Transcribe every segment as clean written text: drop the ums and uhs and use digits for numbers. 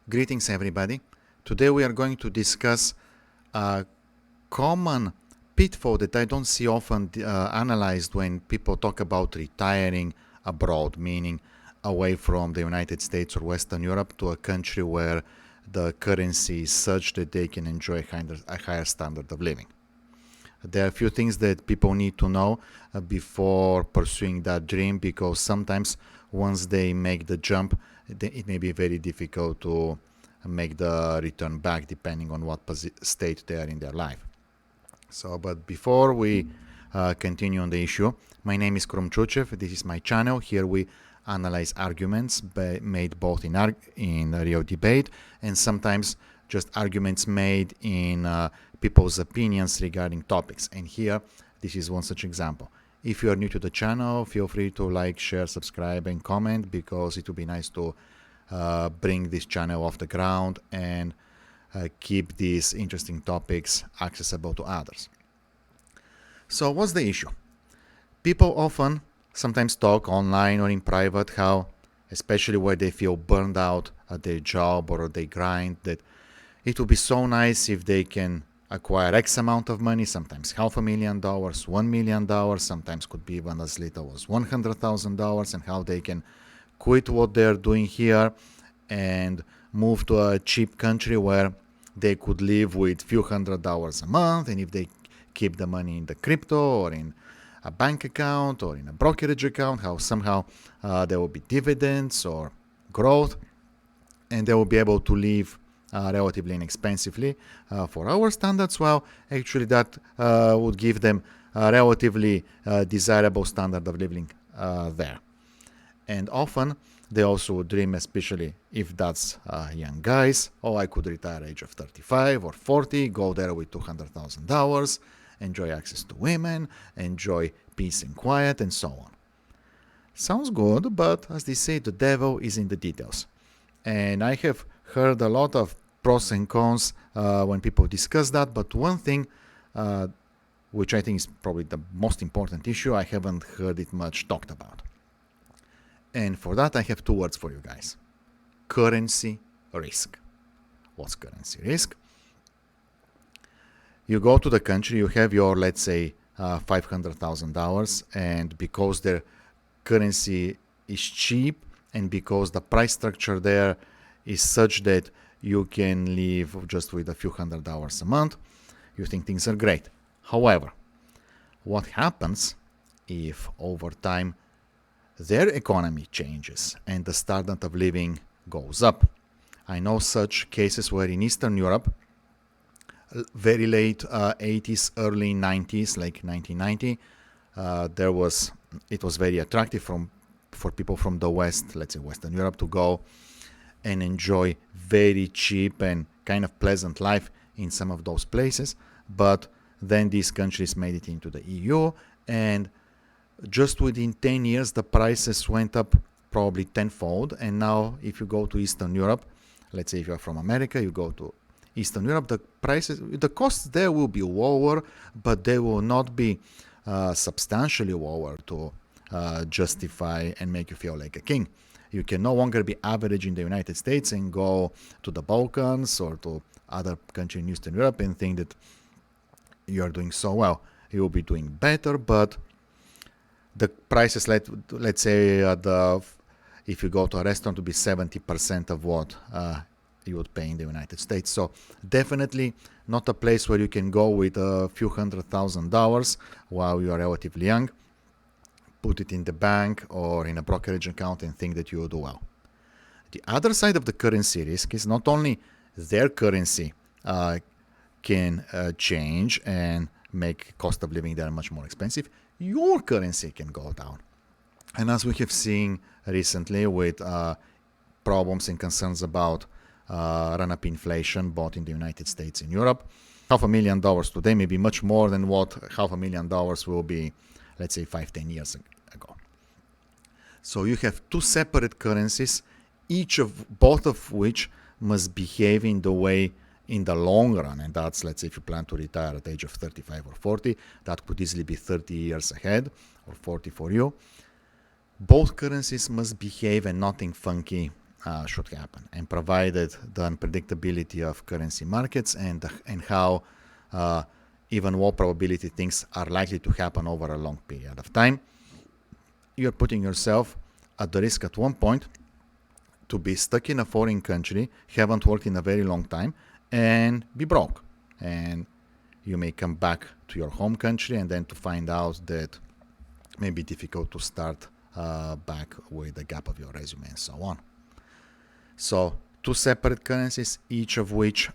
Greetings, everybody. Today we are going to discuss a common pitfall that I don't see often analyzed when people talk about retiring abroad, meaning away from the United States or Western Europe to a country where the currency is such that they can enjoy a higher standard of living. There are a few things that people need to know before pursuing that dream, because sometimes once they make the jump, it may be very difficult to make the return back depending on what state they are in their life. But before we continue on the issue, my name is Krumchuchev. This is my channel. Here we analyze arguments made both in real debate and sometimes just arguments made in people's opinions regarding topics. And here, this is one such example. If you are new to the channel, feel free to like, share, subscribe, and comment, because it would be nice to bring this channel off the ground and keep these interesting topics accessible to others. So what's the issue? People often sometimes talk online or in private how, especially where they feel burned out at their job or at their grind, that it would be so nice if they can acquire X amount of money, sometimes $500,000, $1 million, sometimes could be even as little as $100,000, and how they can quit what they're doing here and move to a cheap country where they could live with few $100s a month, and if they keep the money in the crypto or in a bank account or in a brokerage account, how somehow there will be dividends or growth, and they will be able to live relatively inexpensively for our standards. Well, actually that would give them a relatively desirable standard of living there. And often they also dream, especially if that's young guys, oh, I could retire at age of 35 or 40, go there with $200,000, enjoy access to women, enjoy peace and quiet, and so on. Sounds good, but as they say, the devil is in the details. And I have heard a lot of pros and cons when people discuss that, but one thing which I think is probably the most important issue, I haven't heard it much talked about. And for that I have two words for you guys: currency risk. What's currency risk? You go to the country, you have your, let's say, $500,000, and because their currency is cheap and because the price structure there is such that you can live just with a few $100s a month, you think things are great. However, what happens if over time their economy changes and the standard of living goes up? I know such cases where in Eastern Europe, very late 80s, early 90s, like 1990, it was very attractive for people from the West, let's say Western Europe, to go and enjoy very cheap and kind of pleasant life in some of those places. But then these countries made it into the EU, and just within 10 years the prices went up probably tenfold. And now if you go to Eastern Europe, let's say if you're from America, you go to Eastern Europe, the costs there will be lower, but they will not be substantially lower to justify and make you feel like a king. You can no longer be average in the United States and go to the Balkans or to other countries in Eastern Europe and think that you are doing so well. You will be doing better, but the prices, let's say, if you go to a restaurant, to be 70% of what you would pay in the United States. So definitely not a place where you can go with a few $100,000 while you are relatively young, put it in the bank or in a brokerage account and think that you will do well. The other side of the currency risk is not only their currency can change and make cost of living there much more expensive, your currency can go down. And as we have seen recently with problems and concerns about run-up inflation both in the United States and Europe, $500,000 today may be much more than what $500,000 will be, let's say, 5-10 years ago. So you have two separate currencies, both of which must behave in the way in the long run, and that's, let's say, if you plan to retire at the age of 35 or 40, that could easily be 30 years ahead or 40 for you. Both currencies must behave and nothing funky should happen, and provided the unpredictability of currency markets and how even more probability things are likely to happen over a long period of time, you're putting yourself at the risk at one point to be stuck in a foreign country, haven't worked in a very long time, and be broke. And you may come back to your home country and then to find out that it may be difficult to start back with the gap of your resume and so on. So two separate currencies, each of which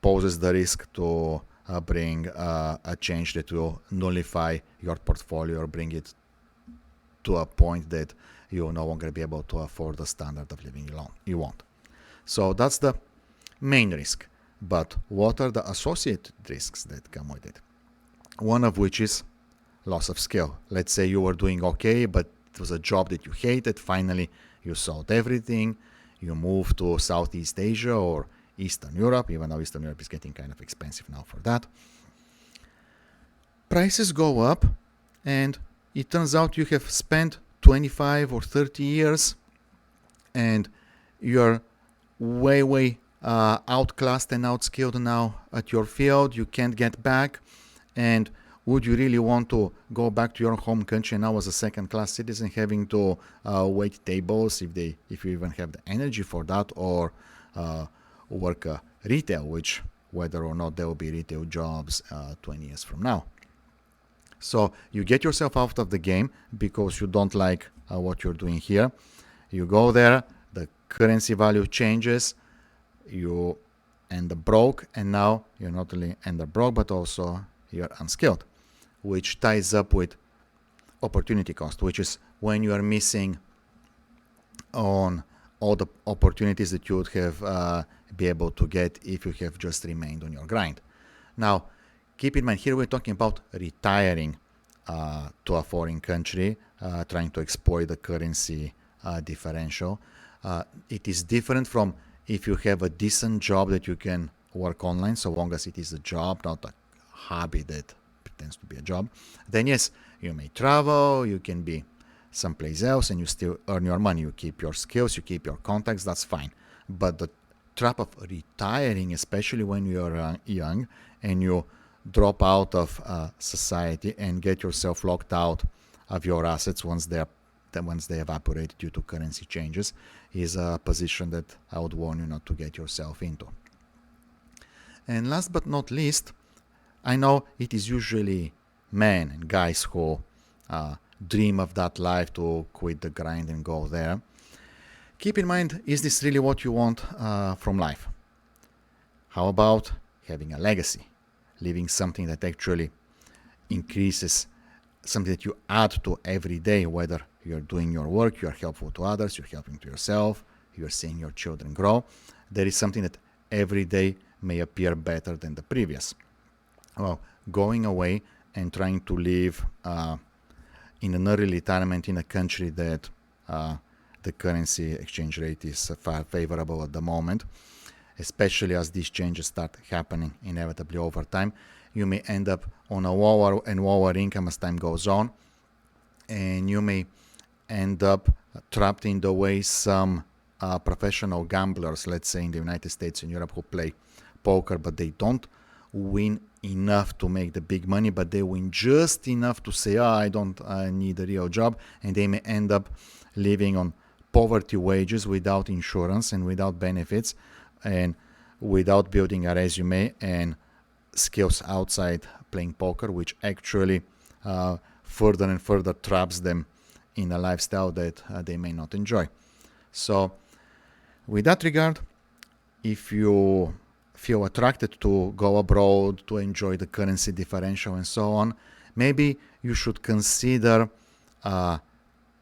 poses the risk to bring a change that will nullify your portfolio or bring it to a point that you will no longer be able to afford the standard of living you want. So that's the main risk. But what are the associated risks that come with it? One of which is loss of skill. Let's say you were doing okay, but it was a job that you hated. Finally, you sold everything. You moved to Southeast Asia or Eastern Europe, even though Eastern Europe is getting kind of expensive now for that. Prices go up, and it turns out you have spent 25 or 30 years and you're way outclassed and outskilled now at your field. You can't get back. And would you really want to go back to your home country now as a second-class citizen, having to wait tables if you even have the energy for that, or work retail, which whether or not there will be retail jobs 20 years from now. So you get yourself out of the game because you don't like what you're doing here. You go there, the currency value changes, you end up broke, and now you're not only end up broke, but also you're unskilled, which ties up with opportunity cost, which is when you are missing on all the opportunities that you would have be able to get if you have just remained on your grind. Now, keep in mind, here we're talking about retiring to a foreign country, trying to exploit the currency differential. It is different from if you have a decent job that you can work online, so long as it is a job, not a hobby that pretends to be a job. Then yes, you may travel, you can be someplace else, and you still earn your money. You keep your skills, you keep your contacts, that's fine. But the trap of retiring, especially when you're young and you drop out of society and get yourself locked out of your assets once they evaporate due to currency changes, is a position that I would warn you not to get yourself into. And last but not least, I know it is usually men and guys who dream of that life, to quit the grind and go there. Keep in mind, is this really what you want from life? How about having a legacy, leaving something that actually increases, something that you add to every day, whether you're doing your work, you're helpful to others, you're helping to yourself, you're seeing your children grow. There is something that every day may appear better than the previous. Well, going away and trying to live in an early retirement in a country that the currency exchange rate is far favorable at the moment, especially as these changes start happening inevitably over time, you may end up on a lower and lower income as time goes on, and you may end up trapped in the way some professional gamblers, let's say in the United States and Europe, who play poker, but they don't win enough to make the big money, but they win just enough to say, I need a real job, and they may end up living on poverty wages without insurance and without benefits and without building a resume and skills outside playing poker, which actually further and further traps them in a lifestyle that they may not enjoy. So with that regard, if you feel attracted to go abroad, to enjoy the currency differential and so on, maybe you should consider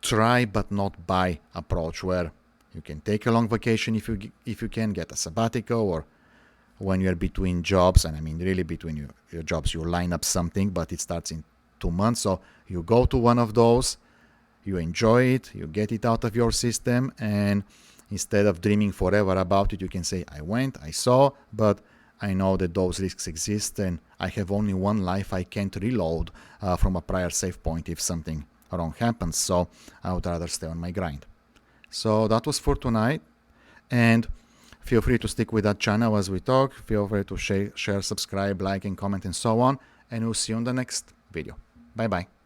try but not buy approach, where you can take a long vacation if you can, get a sabbatical, or when you're between jobs, and I mean really between your jobs, you line up something, but it starts in 2 months, so you go to one of those, you enjoy it, you get it out of your system, and instead of dreaming forever about it, you can say, I went, I saw, but I know that those risks exist, and I have only one life. I can't reload from a prior save point if something wrong happens, so I would rather stay on my grind. So that was for tonight, and feel free to stick with that channel as we talk. Feel free to share, subscribe, like, and comment, and so on, and we'll see you on the next video. Bye bye.